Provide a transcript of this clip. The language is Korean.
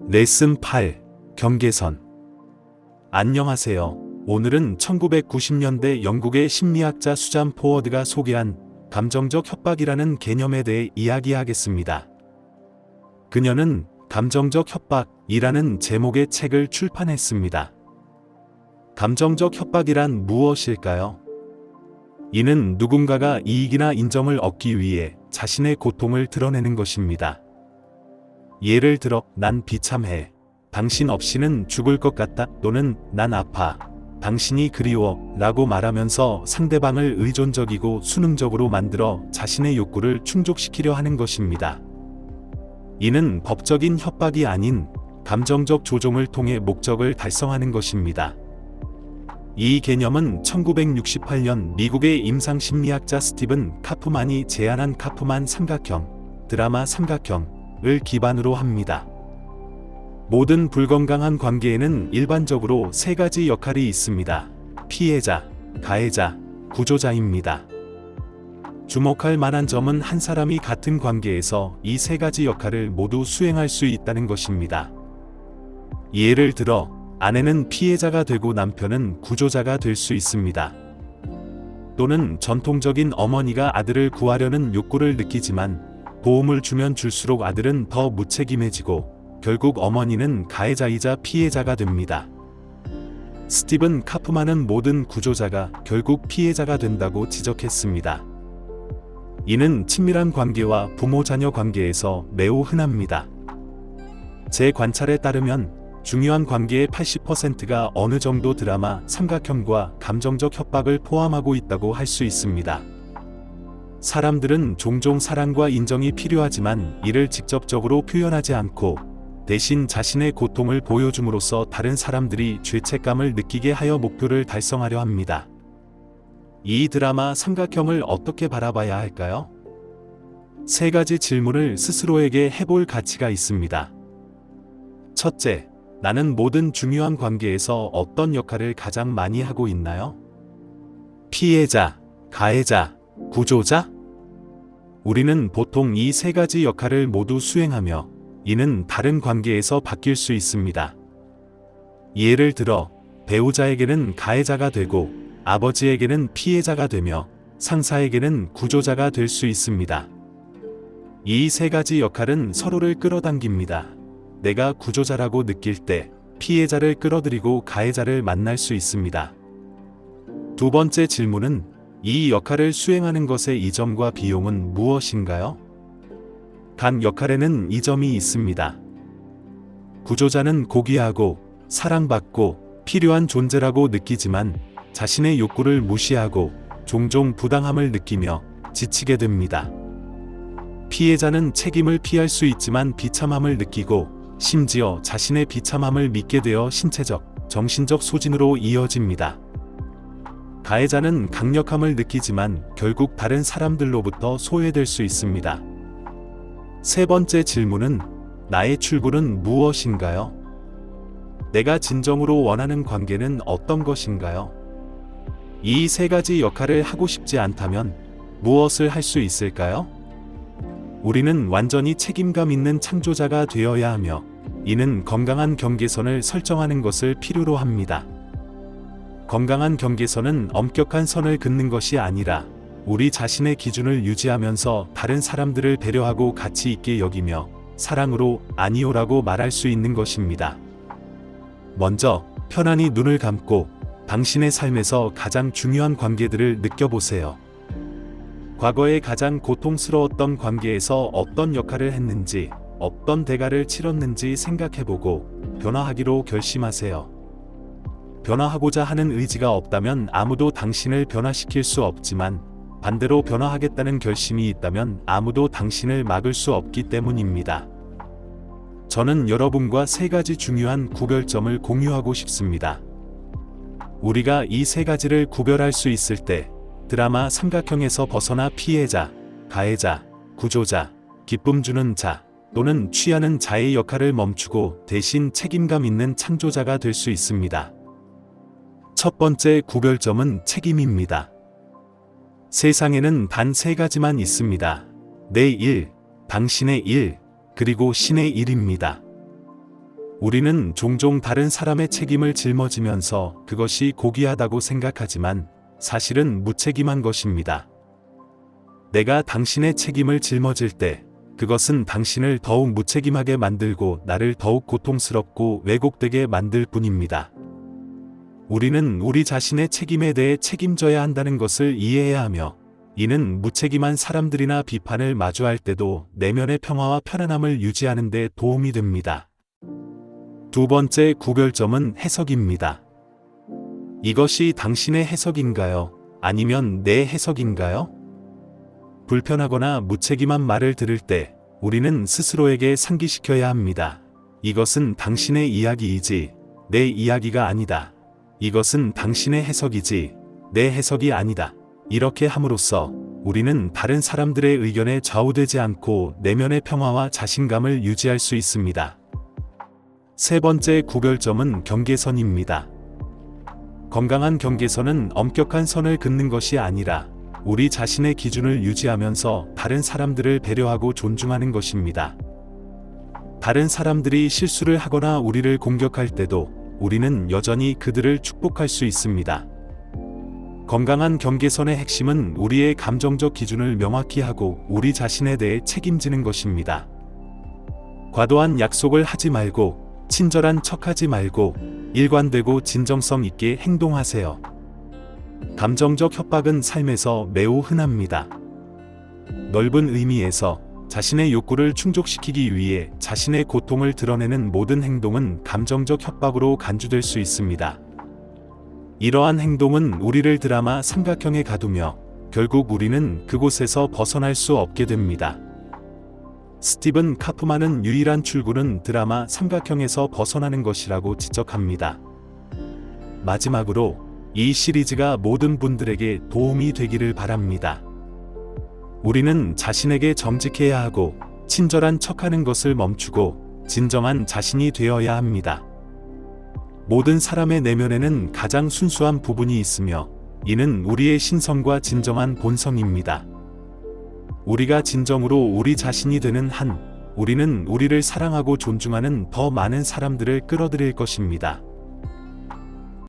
레슨 8. 경계선. 안녕하세요. 오늘은 1990년대 영국의 심리학자 수잔 포워드가 소개한 감정적 협박이라는 개념에 대해 이야기하겠습니다. 그녀는 감정적 협박이라는 제목의 책을 출판했습니다. 감정적 협박이란 무엇일까요? 이는 누군가가 이익이나 인정을 얻기 위해 자신의 고통을 드러내는 것입니다. 예를 들어, 난 비참해. 당신 없이는 죽을 것 같다. 또는 난 아파. 당신이 그리워. 라고 말하면서 상대방을 의존적이고 수능적으로 만들어 자신의 욕구를 충족시키려 하는 것입니다. 이는 법적인 협박이 아닌 감정적 조종을 통해 목적을 달성하는 것입니다. 이 개념은 1968년 미국의 임상심리학자 스티븐 카프만이 제안한 카프만 삼각형, 드라마 삼각형을 기반으로 합니다. 모든 불건강한 관계에는 일반적으로 세 가지 역할이 있습니다. 피해자, 가해자, 구조자입니다. 주목할 만한 점은 한 사람이 같은 관계에서 이 세 가지 역할을 모두 수행할 수 있다는 것입니다. 예를 들어, 아내는 피해자가 되고 남편은 구조자가 될 수 있습니다. 또는 전통적인 어머니가 아들을 구하려는 욕구를 느끼지만 도움을 주면 줄수록 아들은 더 무책임해지고 결국 어머니는 가해자이자 피해자가 됩니다. 스티븐 카프만은 모든 구조자가 결국 피해자가 된다고 지적했습니다. 이는 친밀한 관계와 부모-자녀 관계에서 매우 흔합니다. 제 관찰에 따르면 중요한 관계의 80%가 어느 정도 드라마 삼각형과 감정적 협박을 포함하고 있다고 할 수 있습니다. 사람들은 종종 사랑과 인정이 필요하지만 이를 직접적으로 표현하지 않고 대신 자신의 고통을 보여줌으로써 다른 사람들이 죄책감을 느끼게 하여 목표를 달성하려 합니다. 이 드라마 삼각형을 어떻게 바라봐야 할까요? 세 가지 질문을 스스로에게 해볼 가치가 있습니다. 첫째, 나는 모든 중요한 관계에서 어떤 역할을 가장 많이 하고 있나요? 피해자, 가해자, 구조자? 우리는 보통 이 세 가지 역할을 모두 수행하며 이는 다른 관계에서 바뀔 수 있습니다. 예를 들어, 배우자에게는 가해자가 되고 아버지에게는 피해자가 되며 상사에게는 구조자가 될 수 있습니다. 이 세 가지 역할은 서로를 끌어당깁니다. 내가 구조자라고 느낄 때 피해자를 끌어들이고 가해자를 만날 수 있습니다. 두 번째 질문은 이 역할을 수행하는 것의 이점과 비용은 무엇인가요? 각 역할에는 이점이 있습니다. 구조자는 고귀하고 사랑받고 필요한 존재라고 느끼지만 자신의 욕구를 무시하고 종종 부당함을 느끼며 지치게 됩니다. 피해자는 책임을 피할 수 있지만 비참함을 느끼고 심지어 자신의 비참함을 믿게 되어 신체적, 정신적 소진으로 이어집니다. 가해자는 강력함을 느끼지만 결국 다른 사람들로부터 소외될 수 있습니다. 세 번째 질문은 나의 출구는 무엇인가요? 내가 진정으로 원하는 관계는 어떤 것인가요? 이 세 가지 역할을 하고 싶지 않다면 무엇을 할 수 있을까요? 우리는 완전히 책임감 있는 창조자가 되어야 하며 이는 건강한 경계선을 설정하는 것을 필요로 합니다. 건강한 경계선은 엄격한 선을 긋는 것이 아니라 우리 자신의 기준을 유지하면서 다른 사람들을 배려하고 가치 있게 여기며 사랑으로 아니오라고 말할 수 있는 것입니다. 먼저 편안히 눈을 감고 당신의 삶에서 가장 중요한 관계들을 느껴보세요. 과거에 가장 고통스러웠던 관계에서 어떤 역할을 했는지, 어떤 대가를 치렀는지 생각해보고 변화하기로 결심하세요. 변화하고자 하는 의지가 없다면 아무도 당신을 변화시킬 수 없지만 반대로 변화하겠다는 결심이 있다면 아무도 당신을 막을 수 없기 때문입니다. 저는 여러분과 세 가지 중요한 구별점을 공유하고 싶습니다. 우리가 이 세 가지를 구별할 수 있을 때 드라마 삼각형에서 벗어나 피해자, 가해자, 구조자, 기쁨 주는 자 또는 취하는 자의 역할을 멈추고 대신 책임감 있는 창조자가 될 수 있습니다. 첫 번째 구별점은 책임입니다. 세상에는 단 세 가지만 있습니다. 내 일, 당신의 일, 그리고 신의 일입니다. 우리는 종종 다른 사람의 책임을 짊어지면서 그것이 고귀하다고 생각하지만 사실은 무책임한 것입니다. 내가 당신의 책임을 짊어질 때 그것은 당신을 더욱 무책임하게 만들고 나를 더욱 고통스럽고 왜곡되게 만들 뿐입니다. 우리는 우리 자신의 책임에 대해 책임져야 한다는 것을 이해해야 하며 이는 무책임한 사람들이나 비판을 마주할 때도 내면의 평화와 편안함을 유지하는 데 도움이 됩니다. 두 번째 구별점은 해석입니다. 이것이 당신의 해석인가요? 아니면 내 해석인가요? 불편하거나 무책임한 말을 들을 때 우리는 스스로에게 상기시켜야 합니다. 이것은 당신의 이야기이지 내 이야기가 아니다. 이것은 당신의 해석이지 내 해석이 아니다. 이렇게 함으로써 우리는 다른 사람들의 의견에 좌우되지 않고 내면의 평화와 자신감을 유지할 수 있습니다. 세 번째 구별점은 경계선입니다. 건강한 경계선은 엄격한 선을 긋는 것이 아니라 우리 자신의 기준을 유지하면서 다른 사람들을 배려하고 존중하는 것입니다. 다른 사람들이 실수를 하거나 우리를 공격할 때도 우리는 여전히 그들을 축복할 수 있습니다. 건강한 경계선의 핵심은 우리의 감정적 기준을 명확히 하고 우리 자신에 대해 책임지는 것입니다. 과도한 약속을 하지 말고 친절한 척하지 말고 일관되고 진정성 있게 행동하세요. 감정적 협박은 삶에서 매우 흔합니다. 넓은 의미에서 자신의 욕구를 충족시키기 위해 자신의 고통을 드러내는 모든 행동은 감정적 협박으로 간주될 수 있습니다. 이러한 행동은 우리를 드라마 삼각형에 가두며 결국 우리는 그곳에서 벗어날 수 없게 됩니다. 스티븐 카프만은 유일한 출구는 드라마 삼각형에서 벗어나는 것이라고 지적합니다. 마지막으로 이 시리즈가 모든 분들에게 도움이 되기를 바랍니다. 우리는 자신에게 정직해야 하고 친절한 척하는 것을 멈추고 진정한 자신이 되어야 합니다. 모든 사람의 내면에는 가장 순수한 부분이 있으며 이는 우리의 신성과 진정한 본성입니다. 우리가 진정으로 우리 자신이 되는 한 우리는 우리를 사랑하고 존중하는 더 많은 사람들을 끌어들일 것입니다.